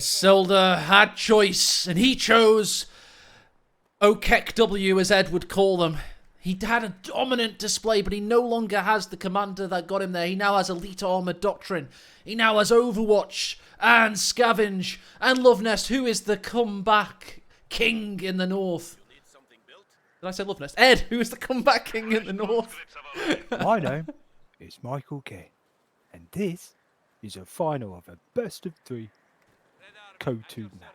Isildur had choice, and he chose aecohmatt, as Ed would call them. He had a dominant display, but he no longer has the commander that got him there. He now has Elite Armor Doctrine. He now has Overwatch and Scavenge and Luvnest, who is the comeback king in the north. Did I say Luvnest? Ed, who is the comeback king in the north? My name is Michael K. And this is a final of a best of 3 Co-2 map.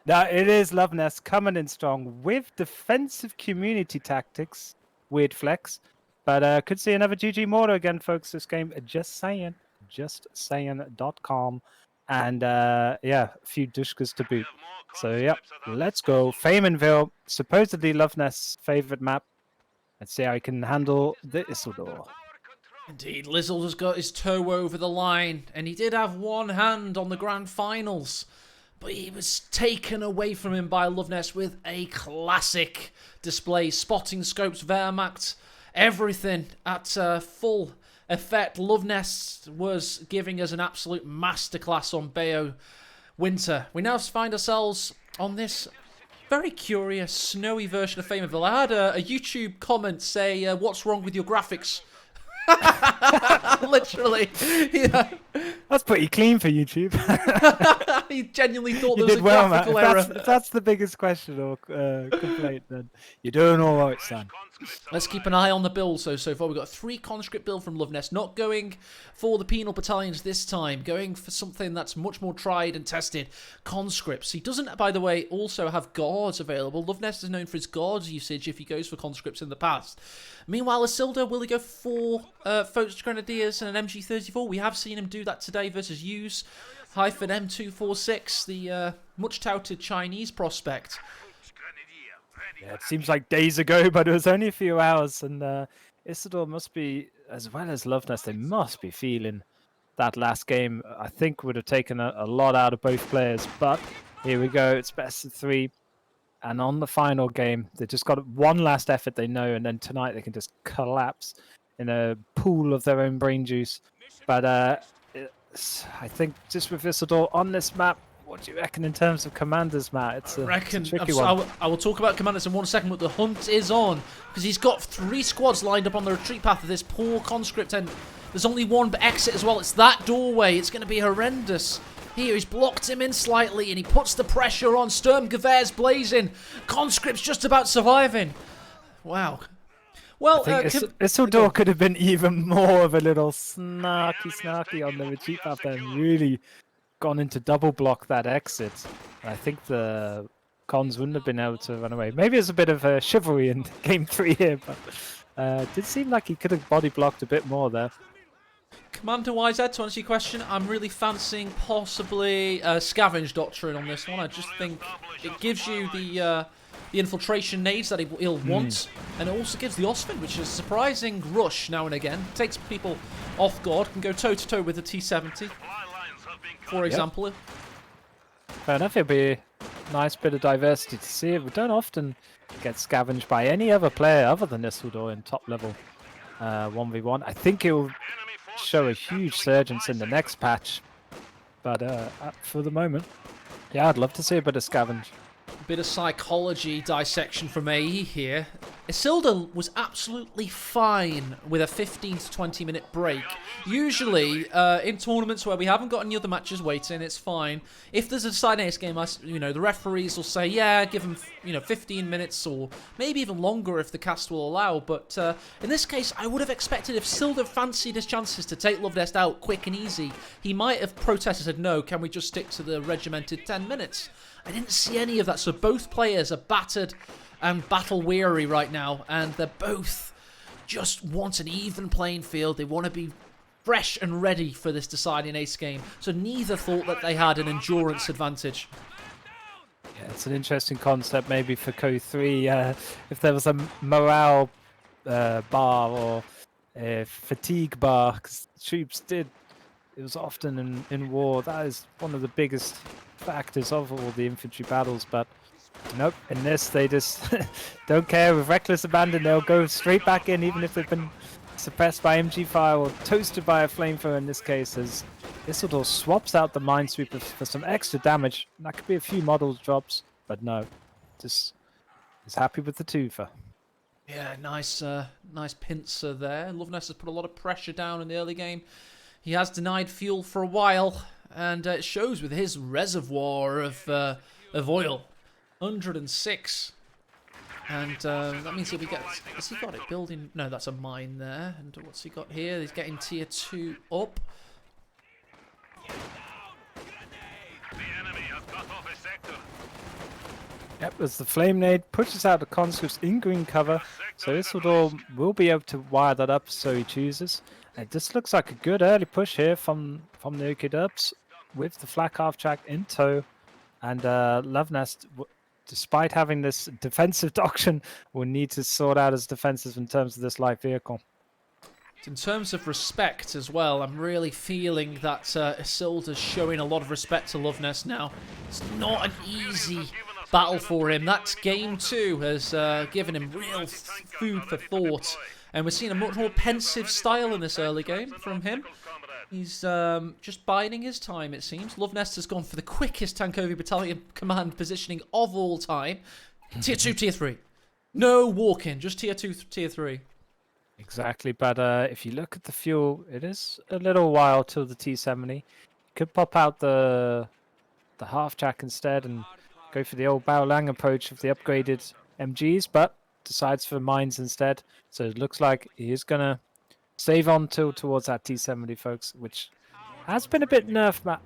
Now, it is Luvnest coming in strong with defensive community tactics. Weird flex. But could see another GG Mortar again, folks, this game. Just saying. JustSaying.com. And, yeah, a few Dushkas to boot. So, yeah, let's go. Famenville, supposedly Luvnest's favorite map. Let's see how he can handle the Isildur. Indeed, Lizzle has got his toe over the line, and he did have one hand on the grand finals, but he was taken away from him by Luvnest with a classic display. Spotting scopes, Wehrmacht, everything at full effect. Luvnest was giving us an absolute masterclass on Bayo Winter. We now find ourselves on this very curious, snowy version of Famenville. I had a YouTube comment say, what's wrong with your graphics? Literally. Yeah. That's pretty clean for YouTube. He genuinely thought You there was did a well, graphical man. error. If that's the biggest question or complaint, then you're doing all right, son. Let's keep an eye on the build. So far we've got a 3 conscript build from Luvnest. Not going for the penal battalions this time. Going for something that's much more tried and tested. Conscripts. He doesn't, by the way, also have guards available. Luvnest is known for his guards usage if he goes for conscripts in the past. Meanwhile, Isildur, will he go for Focused Grenadiers and an MG34? We have seen him do that today versus Hughes. -M246, the much-touted Chinese prospect. Yeah, it seems like days ago, but it was only a few hours. And Isildur must be, as well as Luvnest, they must be feeling that last game. I think would have taken a lot out of both players. But here we go. It's best of 3. And on the final game, they just got one last effort they know. And then tonight they can just collapse in a pool of their own brain juice. But I think just with Isildur on this map, what do you reckon in terms of commanders, Matt? It's a tricky one. I will talk about commanders in 1 second, but the hunt is on because he's got 3 squads lined up on the retreat path of this poor conscript, and there's only one exit as well. It's that doorway. It's going to be horrendous. Here, he's blocked him in slightly, and he puts the pressure on. Sturmgewehr's blazing. Conscript's just about surviving. Wow. Well, Isildur could have been even more of a little snarky on the retreat path there and really gone into double block that exit. I think the cons wouldn't have been able to run away. Maybe it's a bit of a chivalry in game 3 here, but it did seem like he could have body blocked a bit more there. Commander-wise, Ed, to answer your question, I'm really fancying possibly Scavenge Doctrine on this one. I just think it gives you the infiltration nades that he'll want, and it also gives the Osfin, which is a surprising rush now and again. Takes people off guard, can go toe-to-toe with the T-70, for example. Yep. Fair enough, it'll be a nice bit of diversity to see it. We don't often get scavenged by any other player other than Isildur in top-level 1v1. I think it will show a huge surgence in the next patch, but for the moment, yeah, I'd love to see a bit of scavenge. Bit of psychology dissection from AE here. Isildur was absolutely fine with a 15 to 20 minute break. Usually, in tournaments where we haven't got any other matches waiting, it's fine. If there's a side ace game, the referees will say, yeah, give him 15 minutes or maybe even longer if the cast will allow. But in this case, I would have expected if Isildur fancied his chances to take Luvnest out quick and easy, he might have protested and said, no, can we just stick to the regimented 10 minutes? I didn't see any of that, so both players are battered and battle-weary right now, and they're both just want an even playing field. They want to be fresh and ready for this deciding ace game, so neither thought that they had an endurance advantage. Yeah, it's an interesting concept maybe for Co3, if there was a morale bar or a fatigue bar, because troops it was often in war, that is one of the biggest factors of all the infantry battles, but nope, in this they just don't care. With reckless abandon, they'll go straight back in, even if they've been suppressed by MG fire or toasted by a flamethrower in this case, as Isildur swaps out the Minesweeper for some extra damage. That could be a few models drops, but no. Just is happy with the twofer. Yeah, nice pincer there. Luvnest has put a lot of pressure down in the early game. He has denied fuel for a while, and it shows with his reservoir of oil. 106. And that means he'll be getting... Has he got it building? No, that's a mine there. And what's he got here? He's getting tier 2 up. Yep, as the Flame Nade pushes out the conscripts in green cover, so Isildur will be able to wire that up so he chooses. And this looks like a good early push here from the aecohmatt with the flak half-track in tow. And Luvnest, despite having this defensive doctrine, will need to sort out his defenses in terms of this light vehicle. In terms of respect as well, I'm really feeling that Isildur's showing a lot of respect to Luvnest now. It's not an easy battle for him. That game 2 has given him real food for thought. And we're seeing a much more pensive style in this early game from him. He's just biding his time, it seems. Luvnest has gone for the quickest Tankovi Battalion command positioning of all time. Tier 2, Tier 3. No walk-in, just Tier 2, Tier 3. Exactly, but if you look at the fuel, it is a little while till the T70. Could pop out the half-track instead and go for the old Bao Lang approach of the upgraded MGs, but decides for mines instead. So it looks like he is going to save on towards that T70, folks, which has been a bit nerfed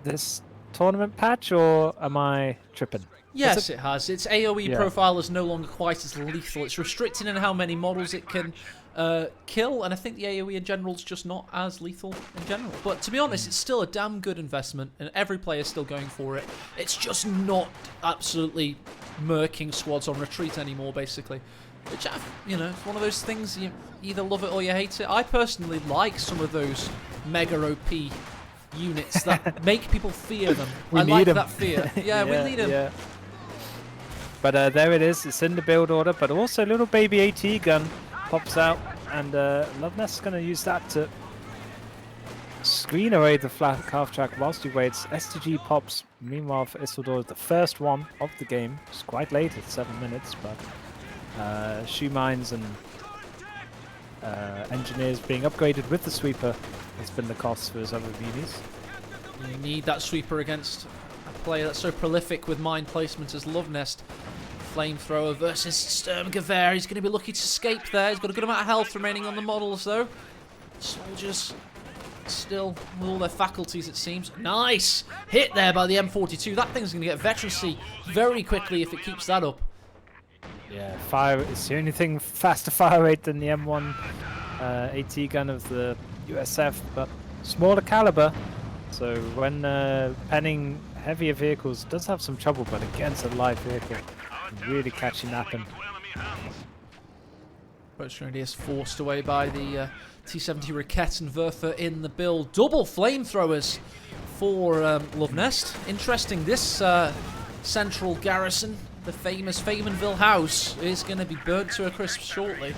this tournament patch, or am I tripping? Yes, it has. Its AoE profile is no longer quite as lethal. It's restricted in how many models it can kill, and I think the AoE in general is just not as lethal in general. But to be honest, it's still a damn good investment, and every player's still going for it. It's just not absolutely murking squads on retreat anymore, basically. Which, you know, it's one of those things, you either love it or you hate it. I personally like some of those mega OP units that make people fear them. I like that fear. Yeah, we need them. Yeah. But there it is. It's in the build order, but also little baby AT gun pops out, and Luvnest's going to use that to screen away the flak half-track whilst he waits. STG pops, meanwhile for Isildur, the first one of the game. It's quite late, it's 7 minutes, but shoe mines and engineers being upgraded with the sweeper has been the cost for his other unis. You need that sweeper against a player that's so prolific with mine placement as Luvnest. Flamethrower versus Sturmgewehr. He's going to be lucky to escape there. He's got a good amount of health remaining on the models, though. Soldiers still with all their faculties, it seems. Nice! Hit there by the M42. That thing's going to get veterancy very quickly if it keeps that up. Yeah, fire is the only thing faster fire rate than the M1 AT gun of the USF, but smaller caliber. So when penning heavier vehicles does have some trouble, but against a light vehicle, really catching napping. Approach radius forced away by the T70 Raquette and Werfer in the build. Double flamethrowers for Luvnest. Interesting, this central garrison, the famous Faymanville house, is going to be burnt to a crisp shortly.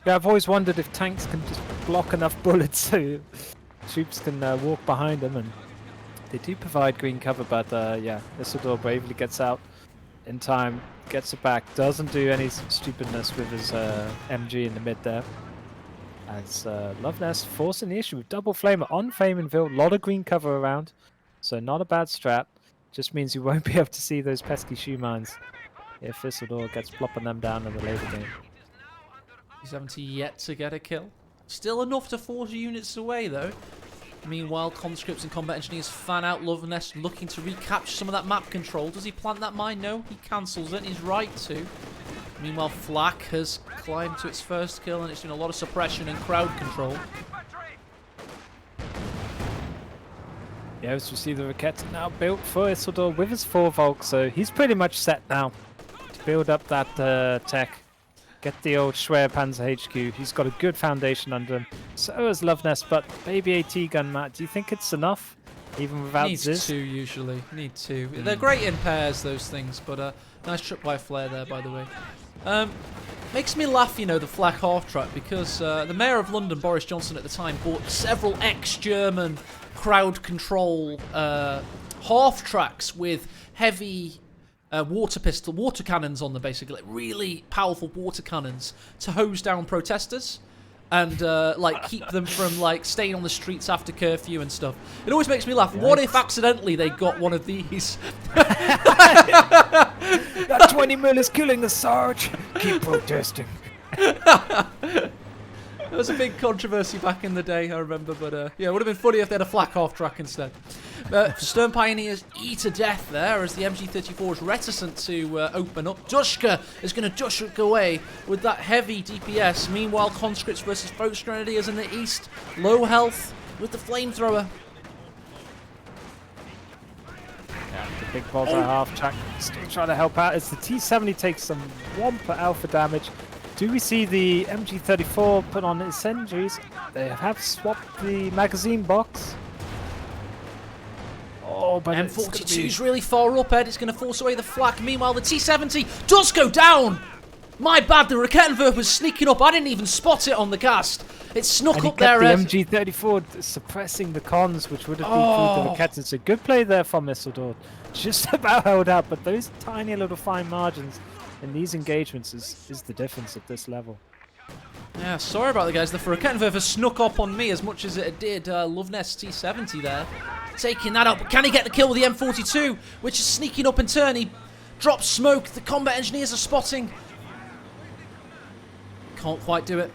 Yeah, I've always wondered if tanks can just block enough bullets so troops can walk behind them, and they do provide green cover, but yeah, Isildur bravely gets out in time, gets it back, doesn't do any stupidness with his MG in the mid there. As Luvnest forcing the issue with double flamer on Faymanville, a lot of green cover around, so not a bad strat. Just means you won't be able to see those pesky shoe mines if Isildur gets plopping them down in the later game. T70 yet to get a kill. Still enough to force units away, though. Meanwhile, conscripts and combat engineers fan out Luvnest, looking to recapture some of that map control. Does he plant that mine? No, he cancels it. He's right to. Meanwhile, Flak has climbed to its first kill, and it's doing a lot of suppression and crowd control. Yeah, as we see the Raquette now built for Isildur with his 4 Volk, so he's pretty much set now to build up that tech. Get the old Schwerpanzer HQ. He's got a good foundation under him. So has Luvnest, but baby AT gun, Matt, do you think it's enough? even without Needs this. 2 usually. Need 2. They're great in pairs, those things, but nice trip by Flair there, by the way. Makes me laugh, you know, the flak half track, because the Mayor of London, Boris Johnson, at the time, bought several ex-German crowd control half tracks with heavy water cannons on them, basically, like really powerful water cannons to hose down protesters and like keep them from like staying on the streets after curfew and stuff. It always makes me laugh. Yikes. What if accidentally they got one of these? That 20 mil is killing the Sarge. Keep protesting. There was a big controversy back in the day, I remember, but yeah, it would have been funny if they had a flak half track instead. Stern Pioneers eat to death there as the MG34 is reticent to open up. Dushka is going to dushk away with that heavy DPS. Meanwhile, Conscripts versus Folks Grenadiers in the east. Low health with the flamethrower. Yeah, the big balls are half track. Still trying to help out as the T70 takes some whomper alpha damage. Do we see the MG34 put on incendiaries? They have swapped the magazine box. Oh, but M42's really far up, Ed. It's going to force away the flak. Meanwhile, the T70 does go down. My bad, the Rakettenwerfer was sneaking up. I didn't even spot it on the cast. It snuck up there, Ed. The MG34 suppressing the cons, which would have defeated the Raketen. So good play there from Isildur. Just about held out, but those tiny little fine margins in these engagements is the difference at this level. Yeah, sorry about the guys. The Rakettenwerfer snuck up on me as much as it did Luvnest T70 there. Taking that out, but can he get the kill with the M42, which is sneaking up in turn? He drops smoke. The combat engineers are spotting. Can't quite do it.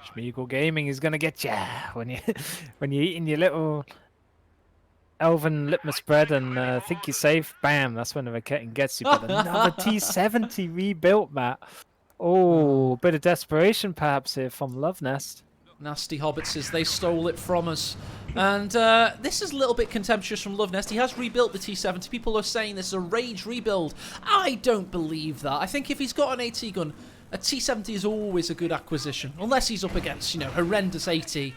Schmeagol Gaming is gonna get ya when you're eating your little elven litmus bread and think you're safe. Bam! That's when the Raketen gets you. But another T70 rebuilt, Matt. Oh, bit of desperation perhaps here from Luvnest. Nasty hobbitses, they stole it from us. And this is a little bit contemptuous from Luvnest. He has rebuilt the T70. People are saying this is a rage rebuild. I don't believe that. I think if he's got an AT gun, a T70 is always a good acquisition. Unless he's up against, you know, horrendous AT, you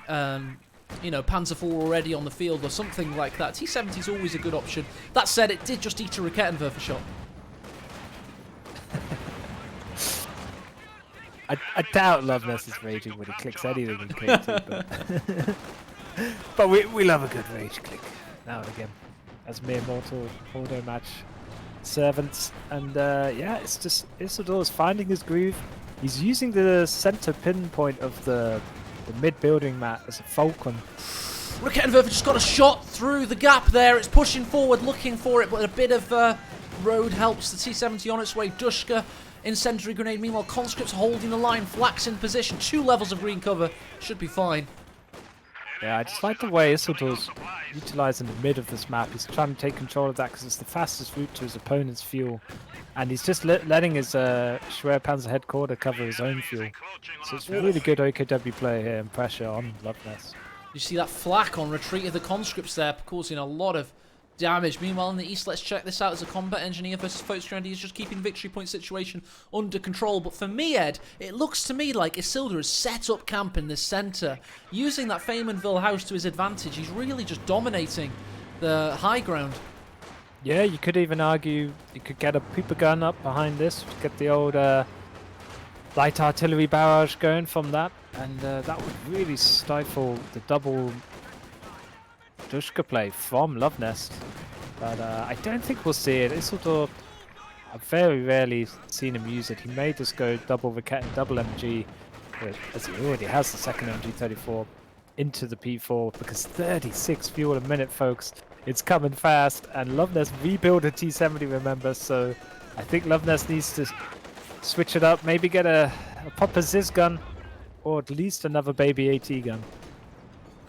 know, Panzer IV already on the field or something like that. T70 is always a good option. That said, it did just eat a Rakettenwerfer shot. I doubt Luvnest is raging when he clicks anything in KT, but we love a good rage click now and again as mere mortal auto match servants. And yeah, it's just Isildur is finding his groove. He's using the center pinpoint of the mid-building mat as a falcon. Rakettenwerfer just got a shot through the gap there. It's pushing forward, looking for it, but a bit of road helps the T70 on its way. Dushka, incendiary grenade. Meanwhile, Conscripts holding the line. Flax in position. 2 levels of green cover. Should be fine. Yeah, I just like the way Isildur's utilising the mid of this map. He's trying to take control of that because it's the fastest route to his opponent's fuel. And he's just letting his Schwerpanzer headquarter cover his own fuel. So it's really good OKW play here and pressure on Luvnest. You see that flak on retreat of the Conscripts there, causing a lot of damage. Meanwhile, in the east, let's check this out as a combat engineer versus Folks Grenadiers, just keeping victory point situation under control. But for me, Ed, it looks to me like Isildur has set up camp in this centre, using that Faymanville house to his advantage. He's really just dominating the high ground. Yeah, you could even argue you could get a Pooper gun up behind this, get the old light artillery barrage going from that, and that would really stifle the double Dushka play from Luvnest. But I don't think we'll see it. Isildur, I've very rarely seen him use it. He may just go double Raketen, double MG, as he already has the second MG34, into the P4, because 36 fuel a minute, folks. It's coming fast, and Luvnest rebuild a T70, remember, so I think Luvnest needs to switch it up, maybe get a Popper Ziz gun, or at least another baby AT gun.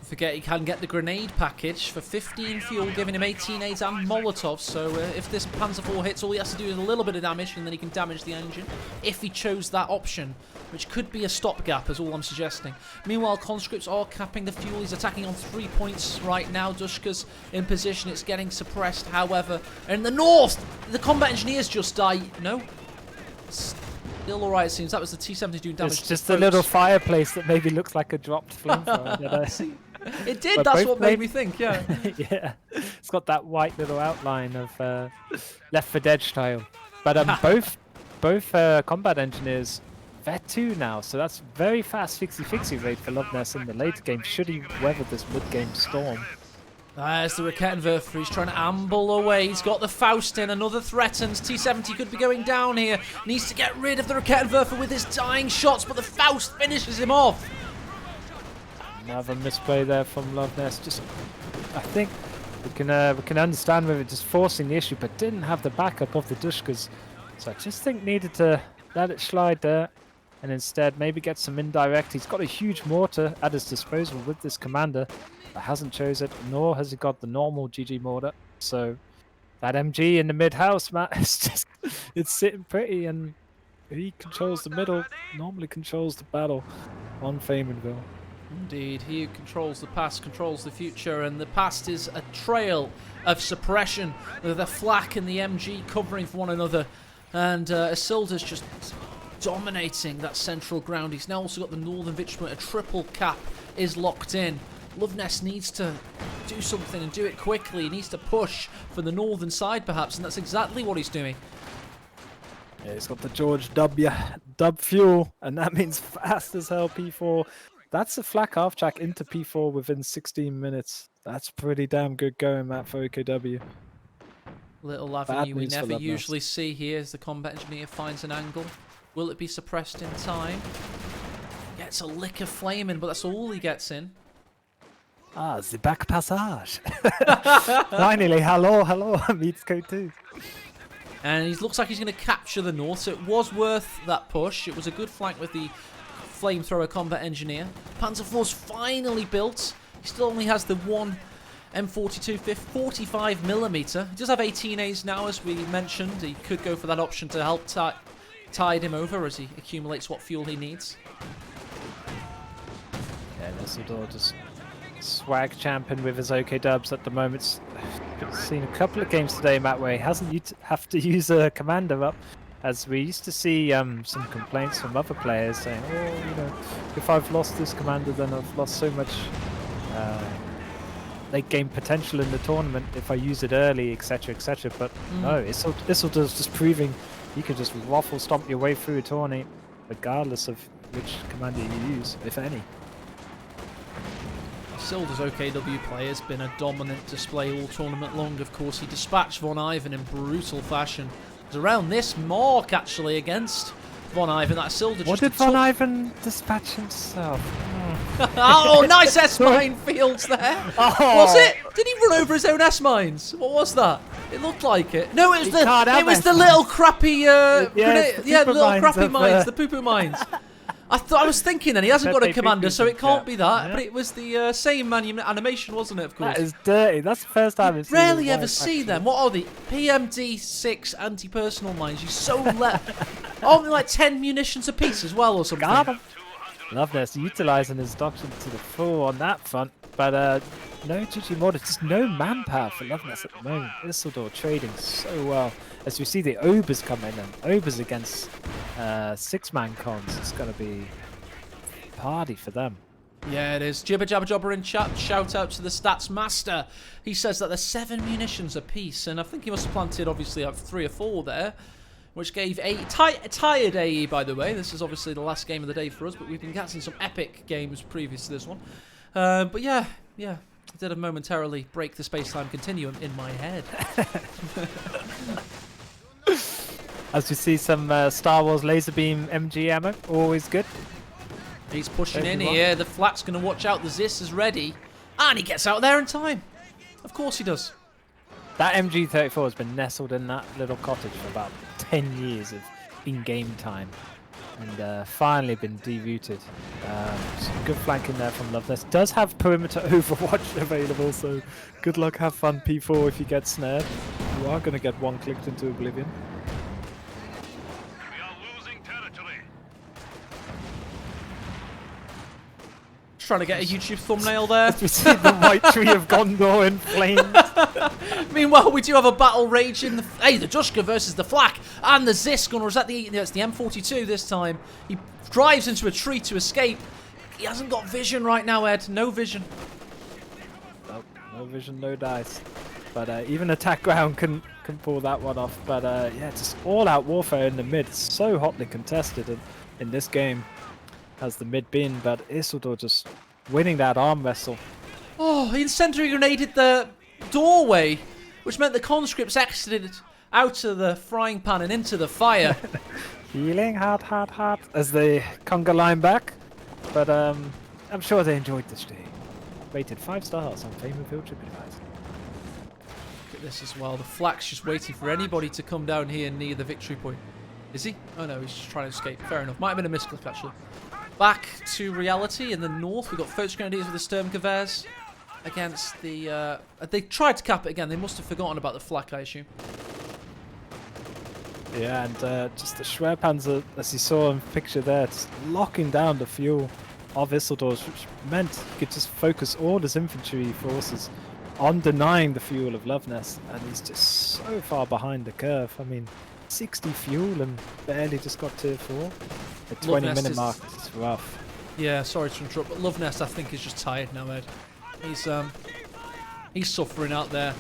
Forget he can get the grenade package for 15 fuel, giving him 18 aids and Molotovs. So if this Panzer IV hits, all he has to do is a little bit of damage, and then he can damage the engine if he chose that option, which could be a stopgap, is all I'm suggesting. Meanwhile, Conscripts are capping the fuel. He's attacking on 3 points right now. Dushka's in position. It's getting suppressed, however. In the north, the combat engineers just die. No? Still alright, it seems. That was the T-70 doing damage. It's just a little fireplace that maybe looks like a dropped flamethrower. It did. But That's both what made me think. Yeah. yeah, it's got that white little outline of Left 4 Dead style. But both combat engineers vet 2 now, so that's very fast fixie rate for Luvnest in the later game. Should he weather this mid-game storm? There's the Rakettenwerfer. He's trying to amble away. He's got the Faust in. Another threatens. T70 could be going down here. Needs to get rid of the Rakettenwerfer with his dying shots, but the Faust finishes him off. Another misplay there from Luvnest. Just, I think we can understand whether just forcing the issue, but didn't have the backup of the Dushkas. So I just think needed to let it slide there, and instead maybe get some indirect. He's got a huge mortar at his disposal with this commander. But hasn't chose it, nor has he got the normal GG mortar. So that MG in the mid house, Matt, it's sitting pretty, and he controls the middle, normally controls the battle on Faymanville. Indeed, he who controls the past controls the future, and the past is a trail of suppression with the flak and the MG covering for one another, and Isildur's just dominating that central ground. He's now also got the Northern Vichment. A triple cap is locked in. Luvnest needs to do something and do it quickly. He needs to push for the northern side, perhaps, and that's exactly what he's doing. Yeah, he's got the George W. Dub fuel, and that means fast as hell P4. That's a flak half-track into P4 within 16 minutes. That's pretty damn good going, Matt, for OKW. Little avenue we never usually see here as the combat engineer finds an angle. Will it be suppressed in time? Gets a lick of flame in, but that's all he gets in. Ah, the back passage. Finally, hello, meets code 2. And he looks like he's going to capture the north, so it was worth that push. It was a good flank with the flamethrower combat engineer. Panzer IV's finally built. He still only has the one M42 45mm. He does have 18As now, as we mentioned. He could go for that option to help tide him over as he accumulates what fuel he needs. Yeah, Isildur just swag champion with his OK dubs at the moment. Seen a couple of games today, Matt, where he hasn't have to use a commander up, as we used to see some complaints from other players saying, oh, you know, if I've lost this commander, then I've lost so much late game potential in the tournament if I use it early, etc, etc. But no, Isildur's just proving you can just waffle stomp your way through a tourney regardless of which commander you use, if any. Isildur's OKW play has been a dominant display all tournament long. Of course, he dispatched Von Ivan in brutal fashion. It was around this mark, actually, against Von Ivan that Isildur What did Von Ivan dispatch himself? Oh, nice S-mine fields there. Oh. Was it? Did he run over his own S-mines? What was that? It looked like it. No, it was the little crappy the little crappy mines, the poo-poo mines. I was thinking then he hasn't got a commander, so it can't be that. Yeah. But it was the same animation, wasn't it? Of course. That is dirty. That's the first time it's rarely ever see them. What are the PMD6 anti-personal mines? You so only like 10 munitions apiece as well, or something. Luvnest utilising his doctrine to the full on that front, but no GG mortar, just no manpower for Luvnest at the moment. Isildur trading so well. As we see the Obers come in, and Obers against 6-man cons, it's going to be a party for them. Yeah, it is. Jibber Jabber Jobber in chat. Shout out to the stats master. He says that there's 7 munitions apiece, and I think he must have planted obviously like 3 or 4 there, which gave a tired AE, by the way. This is obviously the last game of the day for us, but we've been catching some epic games previous to this one. But yeah, I did momentarily break the space-time continuum in my head. As we see some Star Wars laser beam MG ammo, always good. He's pushing in here. The flat's going to watch out. The Zis is ready. And he gets out there in time. Of course he does. That MG34 has been nestled in that little cottage for about 10 years of in-game time. And finally been derouted. Some good flanking there from Luvnest. Does have perimeter overwatch available, so good luck, have fun P4 if you get snared. You are going to get one clicked into oblivion. Trying to get a YouTube thumbnail there. We see the white tree of Gondor in flames. Meanwhile, we do have a battle raging. The Dushka versus the Flak and the Zisk. Or is that it's the M42 this time? He drives into a tree to escape. He hasn't got vision right now, Ed. No vision. No vision, no dice. But even attack ground can pull that one off. But yeah, just all-out warfare in the mid. It's so hotly contested in this game, has the mid been. But Isildur just winning that arm wrestle. Oh, he incendiary grenaded the doorway, which meant the conscripts exited out of the frying pan and into the fire. Healing, hard, as they conga line back. But I'm sure they enjoyed this day. Rated 5 stars on Fame and Field TripAdvisor. Look at this as well. The Flak's just waiting for anybody to come down here near the victory point. Is he? Oh no, he's just trying to escape. Fair enough. Might have been a misclick actually. Back to reality in the north. We've got Folks Grenadiers with the Sturmgewehrs against the... they tried to cap it again. They must have forgotten about the Flak, I assume. Yeah, and just the Schwerpanzer, as you saw in the picture there, just locking down the fuel of Isildur's, which meant he could just focus all his infantry forces on denying the fuel of Luvnest, and he's just so far behind the curve. I mean, 60 fuel and barely just got tier 4. The 20-minute mark is rough. Yeah, sorry to interrupt, but Luvnest I think is just tired now, Ed. He's suffering out there.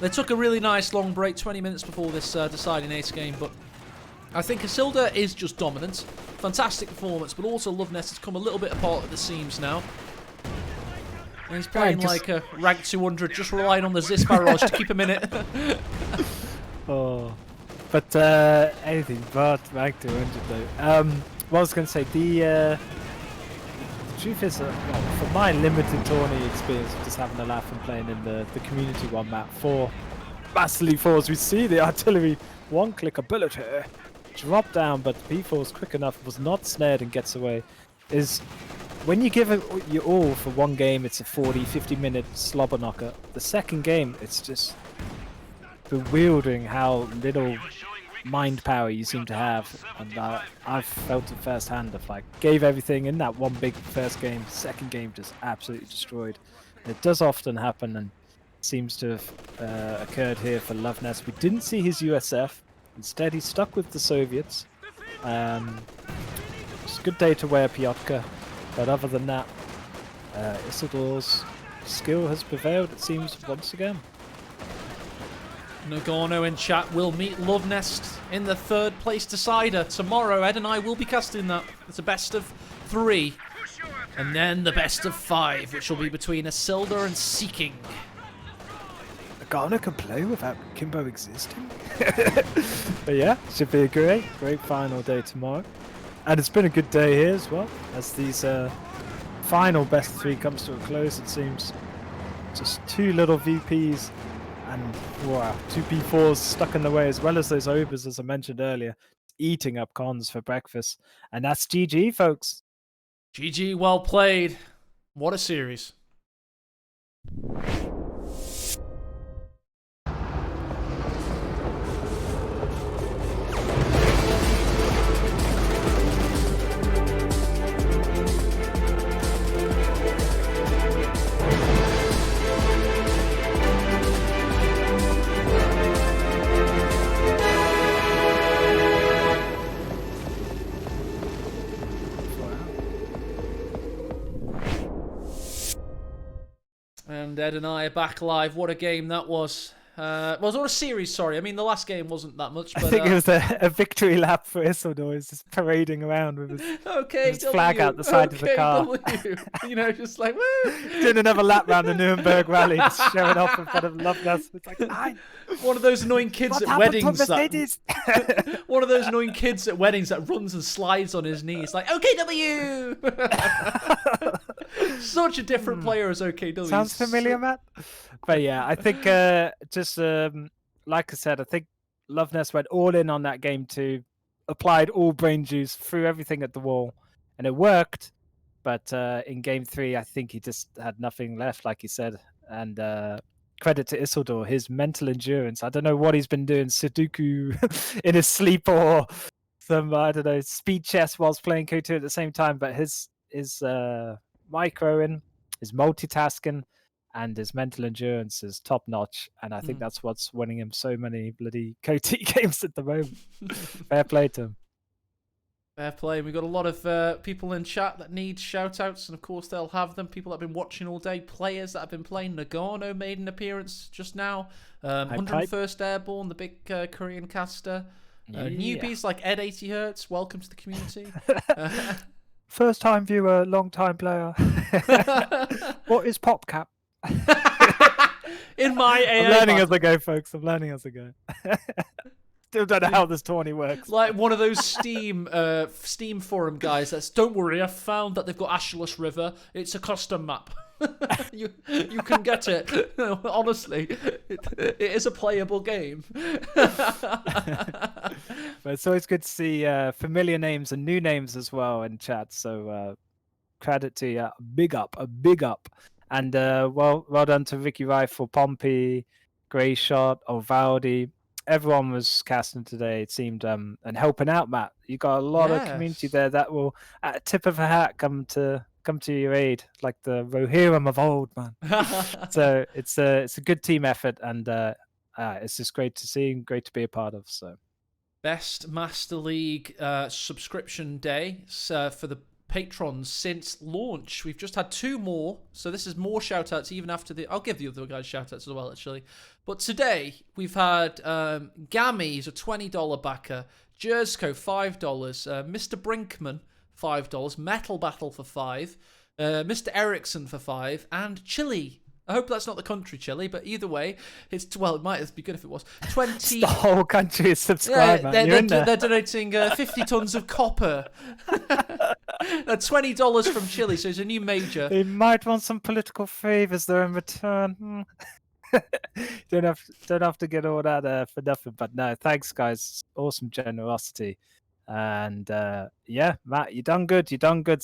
They took a really nice long break, 20 minutes before this deciding ace game, but I think Isildur is just dominant. Fantastic performance, but also Luvnest has come a little bit apart at the seams now. And he's playing like a rank 200, just relying on the Zis barrage to keep him in it. Oh, but anything but rank 200 though. What I was going to say, the truth is, well, from my limited tourney experience of just having a laugh and playing in the community one map, 4 massively 4s, we see the artillery one-click ability drop down, but P4's quick enough, was not snared and gets away. Is when you give it your all for one game, it's a 40-50 minute slobber knocker. The second game, it's just bewildering how little mind power you seem to have, and I've felt it firsthand. Of like, gave everything in that one big first game, second game just absolutely destroyed. And it does often happen, and seems to have occurred here for Luvnest. We didn't see his USF. Instead, he stuck with the Soviets. It's a good day to wear Piotka, but other than that, Isildur's skill has prevailed, it seems, once again. Nagano in chat will meet Luvnest in the 3rd place decider tomorrow. Ed and I will be casting that. It's a best of 3. And then the best of 5, which will be between Isildur and Seeking. Nagano can play without Kimbo existing. But yeah, should be a great final day tomorrow. And it's been a good day here as well, as these final best of 3 comes to a close, it seems. Just 2 little VPs. And wow, 2 P4s stuck in the way, as well as those Obers, as I mentioned earlier, eating up cons for breakfast. And that's GG, folks. GG, well played. What a series. And Ed and I are back live. What a game that was. Well, what a series, sorry. I mean, the last game wasn't that much, but... I think it was a victory lap for Isildur. He's just parading around with his flag out the side of the car. You know, just like, woo! Doing another lap round the Nuremberg rally, just showing off in front of Luvnest. It's like, fine. One of those annoying kids at weddings. One of those annoying kids at weddings that runs and slides on his knees, like, OKW! Such a different player as OKW. Sounds familiar, Matt? But yeah, I think just like I said, I think Luvnest went all in on that game 2, applied all brain juice, threw everything at the wall, and it worked. But in game 3, I think he just had nothing left, like he said. And credit to Isildur, his mental endurance. I don't know what he's been doing, Sudoku in his sleep or some, I don't know, speed chess whilst playing K2 at the same time. But his microing, his multitasking, and his mental endurance is top notch, and I think that's what's winning him so many bloody KT games at the moment. Fair play to him. Fair play. We've got a lot of people in chat that need shout-outs, and of course they'll have them. People that have been watching all day, players that have been playing. Nagano made an appearance just now. 101st Airborne, the big Korean caster. Newbies like Ed 80 Hertz, welcome to the community. First time viewer, long time player. What is PopCap? In my AA I'm learning battle. as I go, folks. I'm learning as I go. Still don't know how this tourney works. Like one of those Steam forum guys that's, don't worry, I've found that they've got Ashurst River. It's a custom map. you can get it. Honestly, it is a playable game. But it's always good to see familiar names and new names as well in chat. So credit to you. A big up. And well done to Vicky Rifle, Pompey, Grey Shot, Ovaldi. Everyone was casting today, it seemed, and helping out, Matt. You got a lot of community there that will, at a tip of a hat, come to your aid, like the Rohirrim of old, man. So it's a good team effort, and it's just great to see and great to be a part of. So, best Master League subscription day for the patrons since launch. We've just had 2 more, so this is more shout-outs even after the... I'll give the other guys shout-outs as well, actually. But today, we've had Gammy, who's a $20 backer, Jersco, $5, Mr. Brinkman, $5, Metal Battle for $5, Mr. Erickson for $5, and Chili. I hope that's not the country, Chile, but either way, it's, well, it might be good if it was. 20. The whole country is subscribed, man. They're donating 50 tons of copper. $20 from Chile, so it's a new major. They might want some political favors there in return. Don't have to get all that for nothing. But no, thanks, guys. Awesome generosity. And yeah, Matt, you done good,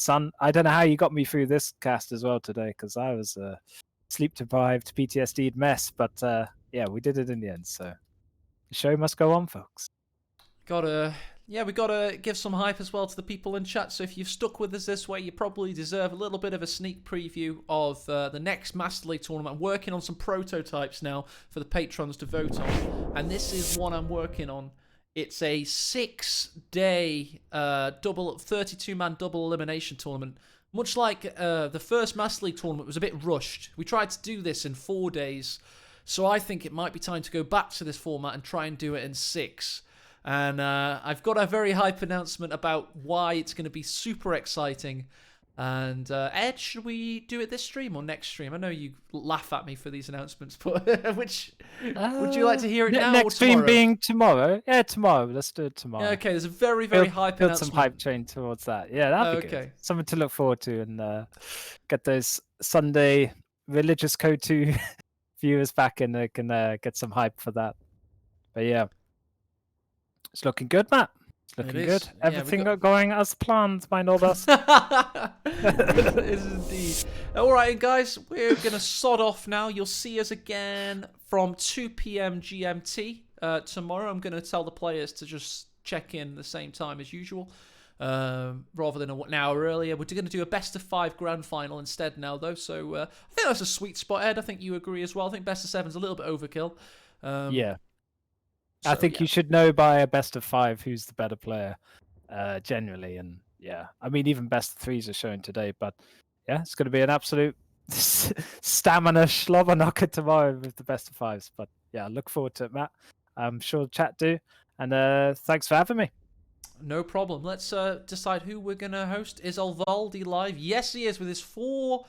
son. I don't know how you got me through this cast as well today, because I was sleep deprived, PTSD'd mess, but yeah, we did it in the end. So the show must go on, folks. We gotta give some hype as well to the people in chat. So if you've stuck with us this way, you probably deserve a little bit of a sneak preview of the next Master League tournament. I'm working on some prototypes now for the patrons to vote on, and this is one I'm working on. It's a 6-day 32-man double elimination tournament. Much like the first Master League tournament was a bit rushed. We tried to do this in 4 days, so I think it might be time to go back to this format and try and do it in 6. And I've got a very hype announcement about why it's going to be super exciting. And Ed, should we do it this stream or next stream? I know you laugh at me for these announcements, but which would you like to hear it now next or tomorrow? Stream being tomorrow. Yeah, tomorrow. Let's do it tomorrow. Yeah, okay, there's a very, very hype build announcement. some hype train towards that. Yeah, that'd be good. Something to look forward to, and get those Sunday religious Kotu viewers back in. They can get some hype for that. But yeah, it's looking good, Matt. Looking good. Everything going as planned, my nobles. It is indeed. All right, guys, we're going to sod off now. You'll see us again from 2 p.m. GMT tomorrow. I'm going to tell the players to just check in the same time as usual, rather than an hour earlier. We're going to do a best-of-5 grand final instead now, though. So I think that's a sweet spot, Ed. I think you agree as well. I think best-of-7's a little bit overkill. Yeah. So, I think you should know by a best of 5 who's the better player, generally. And yeah, I mean, even best of 3s are showing today. But yeah, it's going to be an absolute stamina slobber knocker tomorrow with the best of 5s. But yeah, I look forward to it, Matt. I'm sure chat do. And thanks for having me. No problem. Let's decide who we're going to host. Is Alvaldi live? Yes, he is, with his 4v4